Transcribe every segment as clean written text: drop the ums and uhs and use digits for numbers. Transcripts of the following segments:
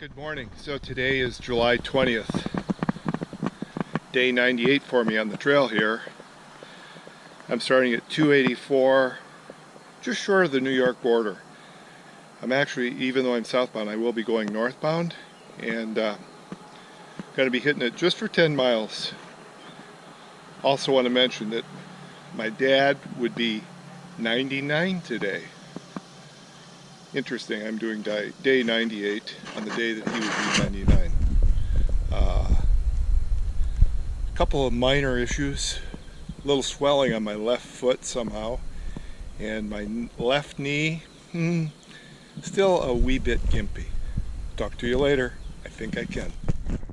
Good morning. So today is July 20th, day 98 for me on the trail here. I'm starting at 284, just short of the New York border. I'm actually, even though I'm southbound, I will be going northbound and going to be hitting it just for 10 miles. Also want to mention that my dad would be 99 today. Interesting, I'm doing day 98 on the day that he would be 99. A couple of minor issues, a little swelling on my left foot somehow, and my left knee, still a wee bit gimpy. Talk to you later. I think I can.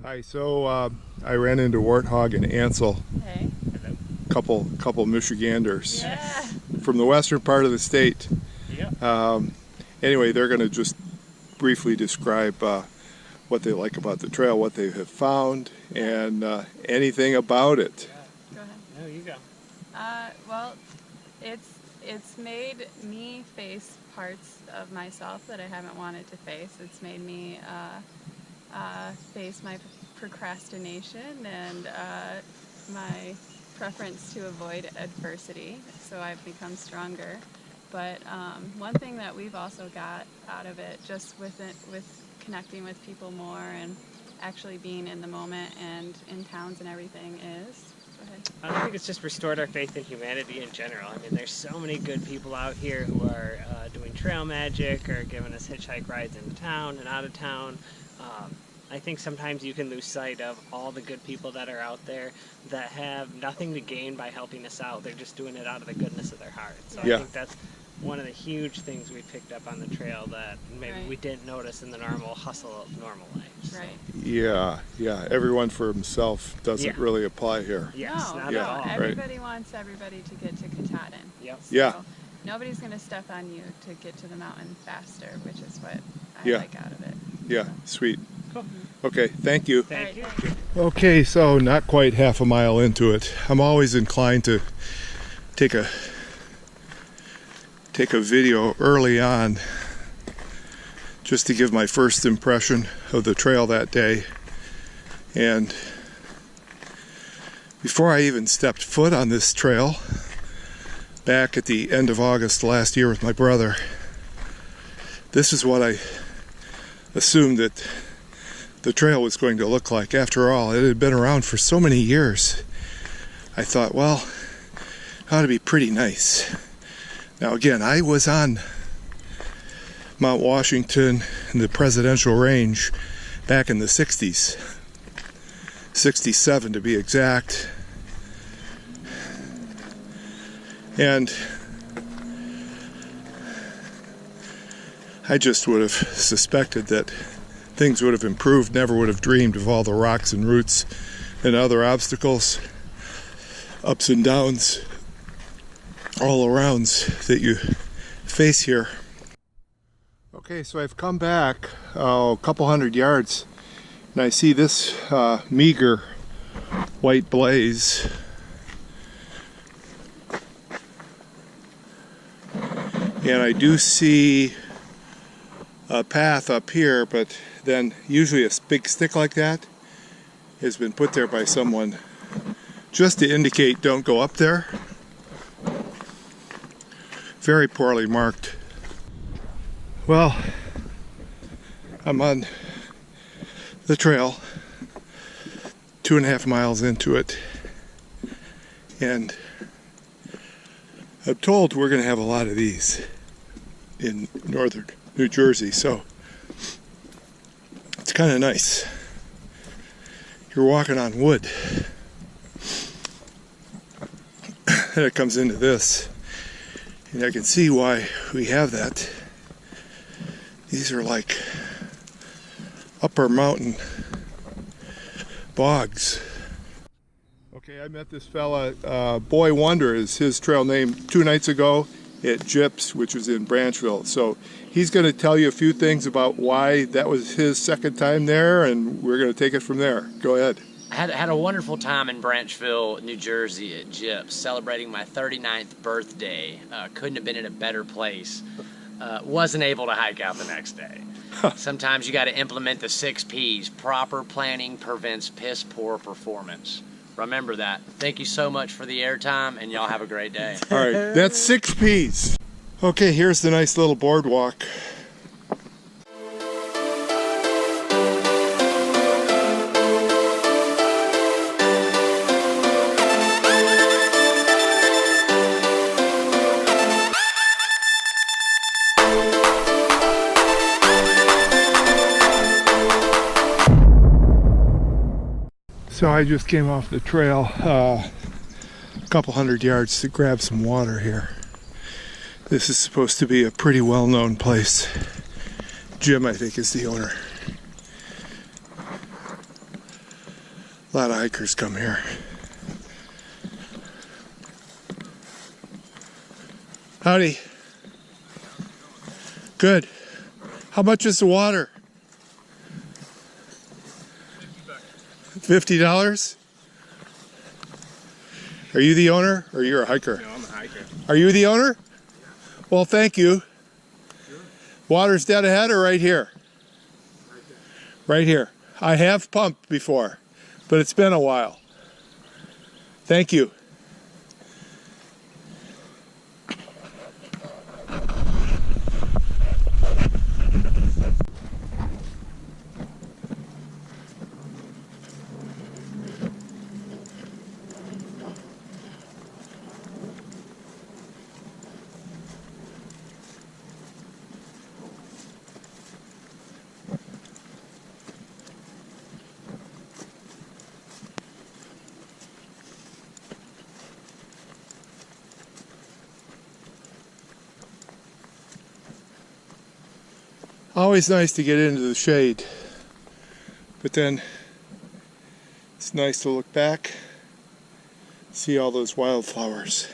Hi, so I ran into Warthog and Ansel. Hey. Couple Michiganders. Yeah. From the western part of the state. Yeah. Anyway, they're going to just briefly describe what they like about the trail, what they have found, and anything about it. Go ahead. No, you go. Well, it's made me face parts of myself that I haven't wanted to face. It's made me face my procrastination and my preference to avoid adversity. So I've become stronger. But one thing that we've also got out of it, just with connecting with people more and actually being in the moment and in towns and everything is, go ahead. I think it's just restored our faith in humanity in general. I mean, there's so many good people out here who are doing trail magic or giving us hitchhike rides into town and out of town. I think sometimes you can lose sight of all the good people that are out there that have nothing to gain by helping us out. They're just doing it out of the goodness of their heart. So Yeah. I think that's one of the huge things we picked up on the trail that maybe we didn't notice in the normal hustle of normal life. So. Right. Yeah. Everyone for himself doesn't really apply here. Yes, No, not no, at all. everybody wants everybody to get to Katahdin. Yep. So Yeah. nobody's going to step on you to get to the mountain faster, which is what I Yeah. like out of it. Yeah, sweet. Cool. Okay, thank you. Thank you. Thanks. Okay, so not quite half a mile into it. I'm always inclined to take a video early on just to give my first impression of the trail that day. And before I even stepped foot on this trail, back at the end of August last year with my brother, this is what I assumed that the trail was going to look like. After all, it had been around for so many years. I thought, well, it ought to be pretty nice. Now again, I was on Mount Washington in the presidential range back in the 60s. 67 to be exact. And I just would have suspected that things would have improved, never would have dreamed of all the rocks and roots and other obstacles, ups and downs, all arounds that you face here. Okay, so I've come back a couple hundred yards and I see this meager white blaze. And I do see a path up here, but then usually a big stick like that has been put there by someone just to indicate don't go up there. Very poorly marked. Well, I'm on the trail, 2.5 miles into it, and I'm told we're going to have a lot of these in northern New Jersey, so it's kind of nice. You're walking on wood. And it comes into this, and I can see why we have that. These are like upper mountain bogs. Okay, I met this fella, Boy Wonder is his trail name, 2 nights ago at Gyps, which was in Branchville. So he's going to tell you a few things about why that was his second time there, and we're going to take it from there. Go ahead. I had a wonderful time in Branchville, New Jersey at Gyps, celebrating my 39th birthday. Couldn't have been in a better place. Wasn't able to hike out the next day. Sometimes you got to implement the 6 P's. Proper planning prevents piss poor performance. Remember that. Thank you so much for the airtime, and y'all have a great day. All right, that's 6 P's. Okay, here's the nice little boardwalk. So I just came off the trail a couple hundred yards to grab some water here. This is supposed to be a pretty well-known place. Jim, I think, is the owner. A lot of hikers come here. Howdy. Good. How much is the water? $50? Are you the owner or you're a hiker? No, I'm a hiker. Are you the owner? Well, thank you. Sure. Water's dead ahead or right here? Right there. Right here. I have pumped before, but it's been a while. Thank you. Always nice to get into the shade, but then it's nice to look back, see all those wildflowers.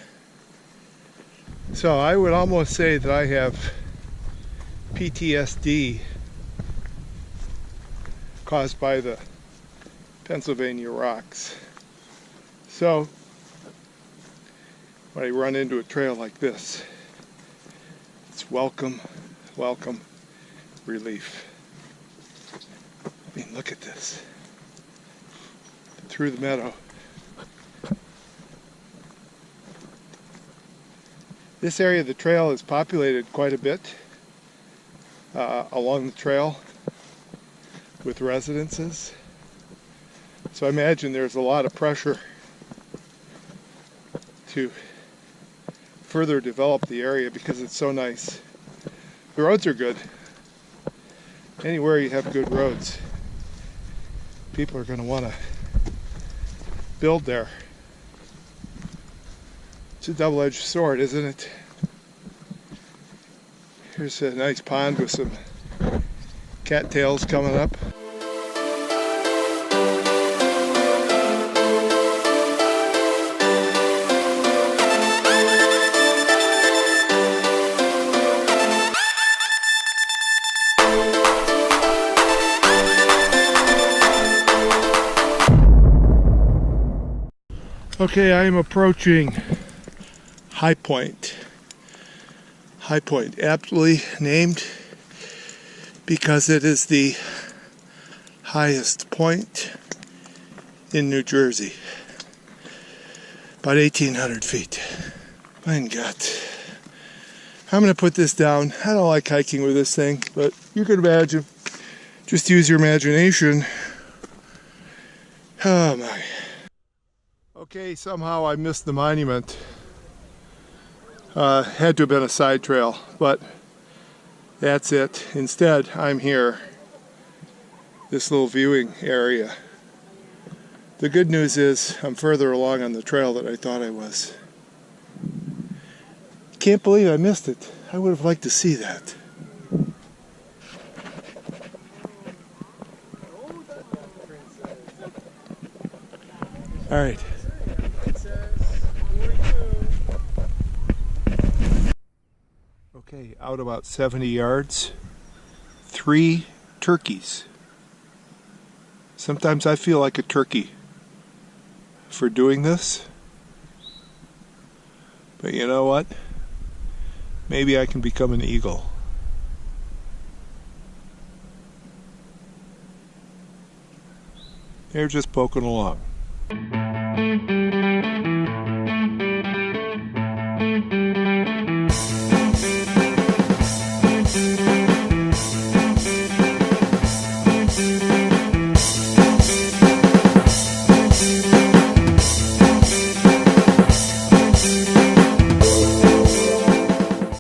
So I would almost say that I have PTSD caused by the Pennsylvania rocks. So when I run into a trail like this, it's welcome relief. I mean, look at this. Through the meadow. This area of the trail is populated quite a bit along the trail with residences. So I imagine there's a lot of pressure to further develop the area because it's so nice. The roads are good. Anywhere you have good roads, people are going to want to build there. It's a double-edged sword, isn't it? Here's a nice pond with some cattails coming up. Okay, I am approaching High Point. High Point, aptly named because it is the highest point in New Jersey. About 1,800 feet. Mein Gott. I'm going to put this down. I don't like hiking with this thing, but you can imagine. Just use your imagination. Oh my. Okay, somehow I missed the monument. Had to have been a side trail, but that's it. Instead, I'm here. This little viewing area. The good news is I'm further along on the trail than I thought I was. Can't believe I missed it. I would have liked to see that. All right. Okay, out about 70 yards, 3 turkeys. Sometimes I feel like a turkey for doing this. But you know what? Maybe I can become an eagle. They're just poking along.